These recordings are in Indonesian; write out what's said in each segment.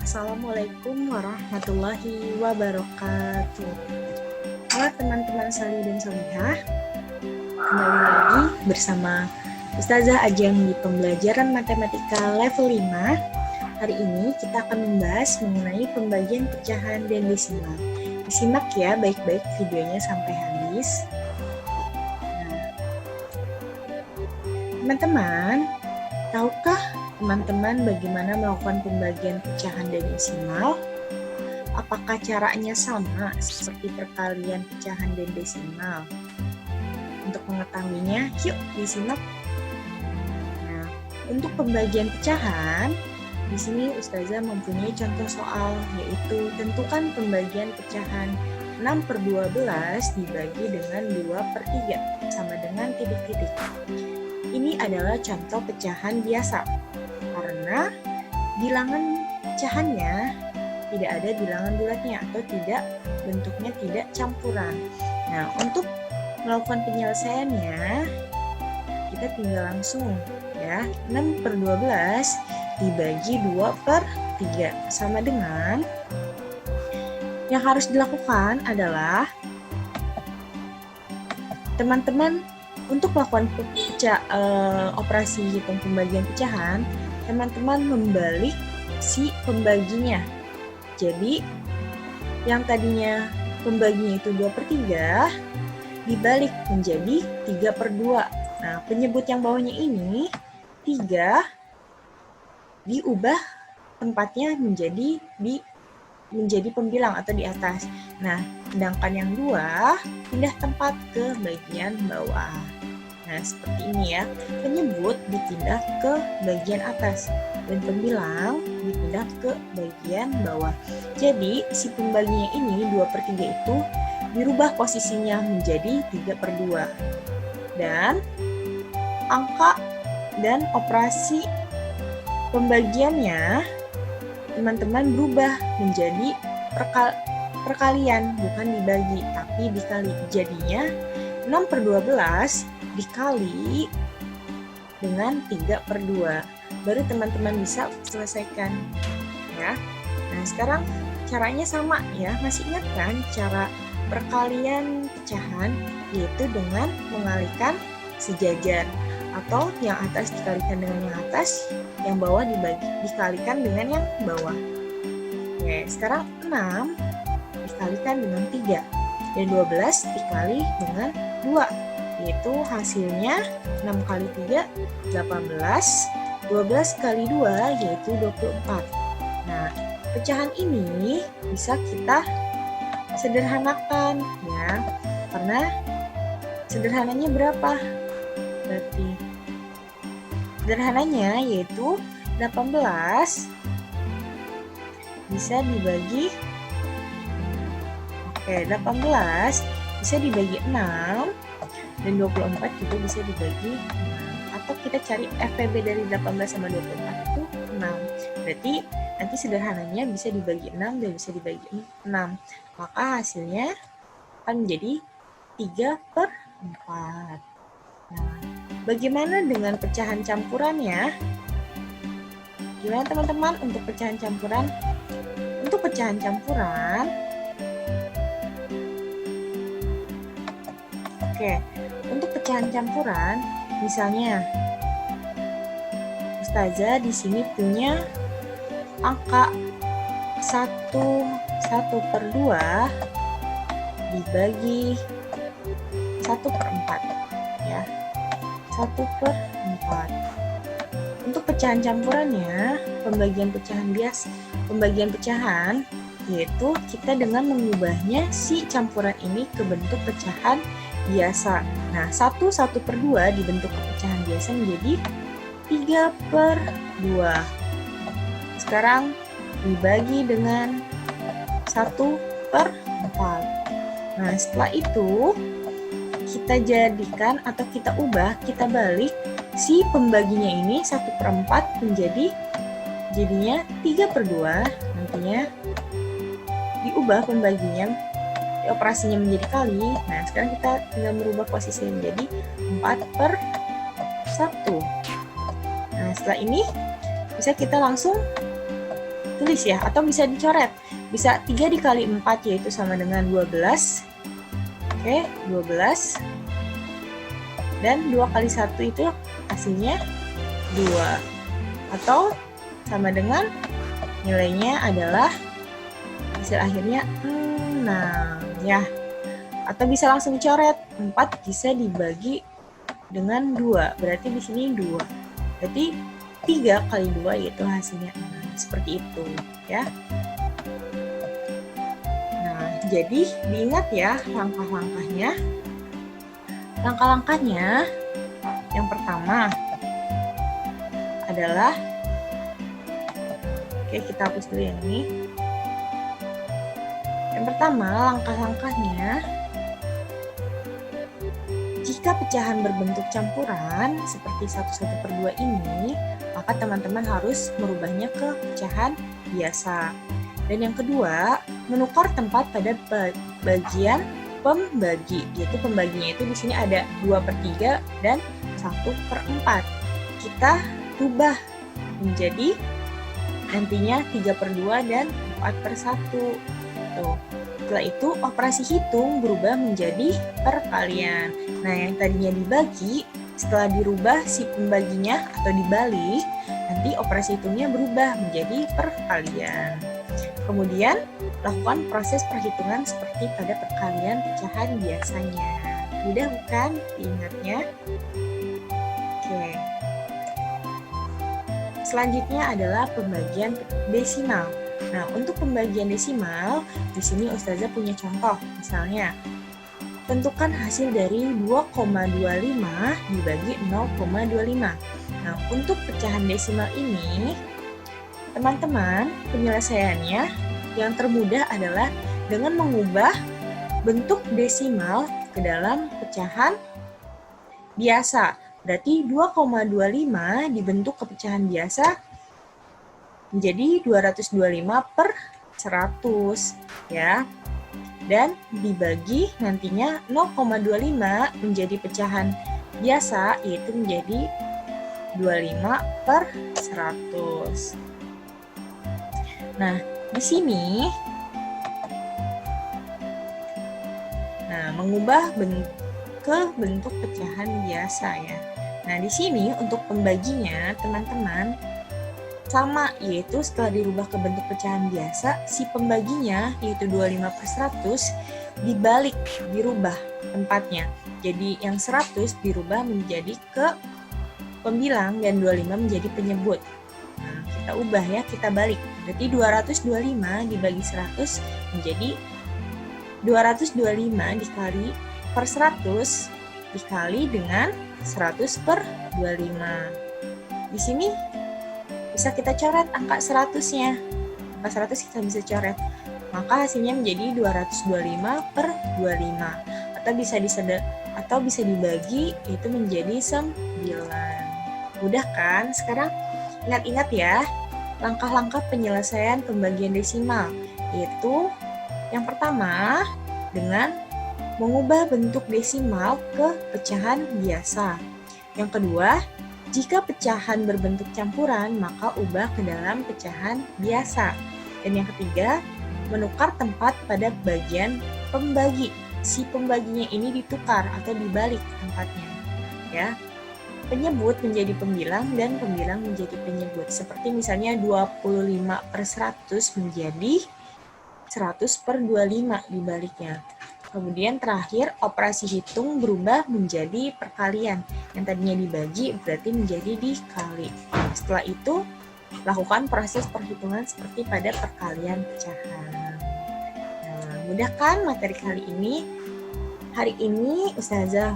Assalamualaikum warahmatullahi wabarakatuh. Halo teman-teman Salih dan Solihah, kembali lagi bersama Ustazah Ajeng di pembelajaran matematika level 5. Hari ini kita akan membahas mengenai pembagian pecahan dan desimal. Disimak ya baik-baik videonya sampai habis. Teman-teman, tahukah teman-teman bagaimana melakukan pembagian pecahan dan desimal? Apakah caranya sama seperti perkalian pecahan dan desimal? Untuk mengetahuinya, yuk disimak. Nah, untuk pembagian pecahan, di sini Ustazah mempunyai contoh soal, yaitu tentukan pembagian pecahan 6/12 dibagi dengan 2/3 sama dengan titik-titik. Ini adalah contoh pecahan biasa, karena bilangan pecahannya tidak ada bilangan bulatnya atau bentuknya tidak campuran. Nah, untuk melakukan penyelesaiannya, kita tinggal langsung ya, 6/12 dibagi 2/3 sama dengan, yang harus dilakukan adalah teman-teman untuk melakukan operasi pembagian pecahan, teman-teman membalik si pembaginya. Jadi, yang tadinya pembaginya itu 2/3, dibalik menjadi 3/2. Nah, penyebut yang bawahnya ini, 3, diubah tempatnya menjadi pembilang atau di atas. Nah, sedangkan yang 2, pindah tempat ke bagian bawah. Nah, seperti ini ya, penyebut dipindah ke bagian atas dan pembilang dipindah ke bagian bawah. Jadi, si pembaginya ini 2/3 itu dirubah posisinya menjadi 3/2. Dan angka dan operasi pembagiannya teman-teman berubah menjadi perkalian, bukan dibagi, tapi dikali. Jadinya 6/12 dikali dengan 3/2. Baru teman-teman bisa selesaikan ya. Nah, sekarang caranya sama ya. Masih ingat kan cara perkalian pecahan, yaitu dengan mengalihkan sejajar, atau yang atas dikalikan dengan yang atas, yang bawah dikalikan dengan yang bawah. Oke, sekarang 6 dikalikan dengan 3 dan 12 dikali dengan 2, yaitu hasilnya 6 kali 3 18, 12 kali 2 yaitu 24. Nah, pecahan ini bisa kita sederhanakan ya, karena sederhananya berapa? Berarti sederhananya yaitu 18 bisa dibagi 18 bisa dibagi 6 dan 24 juga bisa dibagi 6. Atau kita cari FPB dari 18 sama 24 itu 6. Berarti nanti sederhananya bisa dibagi 6 dan bisa dibagi 6. Maka hasilnya akan menjadi 3/4. Nah, bagaimana dengan pecahan campurannya? Gimana teman-teman untuk pecahan campuran? Untuk pecahan campuran, untuk pecahan campuran, misalnya Ustazah di sini punya angka 1/2 dibagi 1/4 ya. 1/4. Untuk pecahan campurannya, pembagian pecahan yaitu kita dengan mengubahnya si campuran ini ke bentuk pecahan biasa. Nah, 1/2 dibentuk ke pecahan biasa menjadi 3/2. Sekarang dibagi dengan 1/4. Nah, setelah itu kita jadikan atau kita ubah, kita balik si pembaginya ini 1/4 menjadi jadinya 3/2. Nantinya diubah pembaginya, operasinya menjadi kali. Nah, sekarang kita tinggal merubah posisinya menjadi 4/1. Nah, setelah ini bisa kita langsung ditulis ya, atau bisa dicoret. Bisa 3 dikali 4 yaitu sama dengan 12. Oke, 12. Dan 2 kali 1 itu hasilnya 2. Atau sama dengan nilainya adalah hasil akhirnya 6 ya. Atau bisa langsung dicoret. 4 bisa dibagi dengan 2. Berarti di sini 2. Berarti 3 kali 2 yaitu hasilnya 6. Seperti itu ya. Nah, jadi diingat ya langkah-langkahnya. Langkah-langkahnya yang pertama adalah, oke kita hapus dulu yang ini. Yang pertama langkah-langkahnya, jika pecahan berbentuk campuran seperti 1/2 ini, maka teman-teman harus merubahnya ke pecahan biasa. Dan yang kedua, menukar tempat pada bagian pembagi, yaitu pembaginya itu di sini ada 2/3 dan 1/4. Kita rubah menjadi nantinya 3/2 dan 4/1. Tuh. Setelah itu operasi hitung berubah menjadi perkalian. Nah, yang tadinya dibagi, setelah dirubah si pembaginya atau dibalik, nanti operasi hitungnya berubah menjadi perkalian. Kemudian, lakukan proses perhitungan seperti pada perkalian pecahan biasanya. Mudah bukan diingatnya? Oke. Selanjutnya adalah pembagian desimal. Nah, untuk pembagian desimal, di sini Ustazah punya contoh. Misalnya, tentukan hasil dari 2,25 dibagi 0,25. Nah, untuk pecahan desimal ini, teman-teman, penyelesaiannya yang termudah adalah dengan mengubah bentuk desimal ke dalam pecahan biasa. Berarti 2,25 dibentuk ke pecahan biasa menjadi 225/100 ya. Dan dibagi nantinya 0,25 menjadi pecahan biasa, yaitu menjadi 25/100. Nah, di sini mengubah ke bentuk pecahan biasa ya. Nah, di sini untuk pembaginya teman-teman sama, yaitu setelah dirubah ke bentuk pecahan biasa, si pembaginya yaitu 25/100 dibalik, dirubah tempatnya. Jadi yang 100 dirubah menjadi ke pembilang dan 25 menjadi penyebut. Nah, kita ubah ya, kita balik. Berarti 225 dibagi 100 menjadi 225 dikali per 100 dikali dengan 100/25. Di sini bisa kita coret angka 100-nya. Angka 100 kita bisa coret. Maka hasilnya menjadi 225/25. Atau bisa dibagi, itu menjadi 9. Mudah kan? Sekarang ingat-ingat ya, langkah-langkah penyelesaian pembagian desimal. Yaitu yang pertama, dengan mengubah bentuk desimal ke pecahan biasa. Yang kedua, jika pecahan berbentuk campuran, maka ubah ke dalam pecahan biasa. Dan yang ketiga, menukar tempat pada bagian pembagi. Si pembaginya ini ditukar atau dibalik tempatnya. Ya. Penyebut menjadi pembilang dan pembilang menjadi penyebut. Seperti misalnya 25/100 menjadi 100/25 dibaliknya. Kemudian terakhir operasi hitung berubah menjadi perkalian. Yang tadinya dibagi berarti menjadi dikali. Setelah itu lakukan proses perhitungan seperti pada perkalian pecahan. Nah, mudah kan materi kali ini? Hari ini Ustazah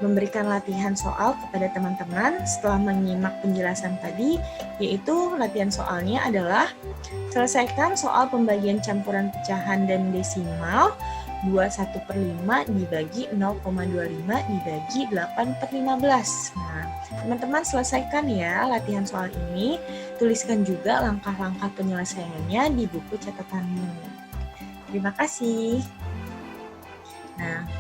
memberikan latihan soal kepada teman-teman setelah menyimak penjelasan tadi, yaitu latihan soalnya adalah selesaikan soal pembagian campuran pecahan dan desimal 21/5 dibagi 0,25 dibagi 8/15. Nah, teman-teman selesaikan ya latihan soal ini, tuliskan juga langkah-langkah penyelesaiannya di buku catatanmu. Terima kasih. Nah,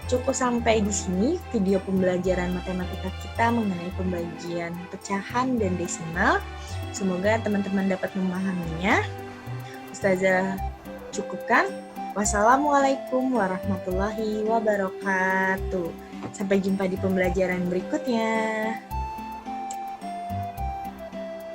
Cukup sampai di sini video pembelajaran matematika kita mengenai pembagian pecahan dan desimal. Semoga teman-teman dapat memahaminya. Ustazah cukupkan. Wassalamualaikum warahmatullahi wabarakatuh. Sampai jumpa di pembelajaran berikutnya.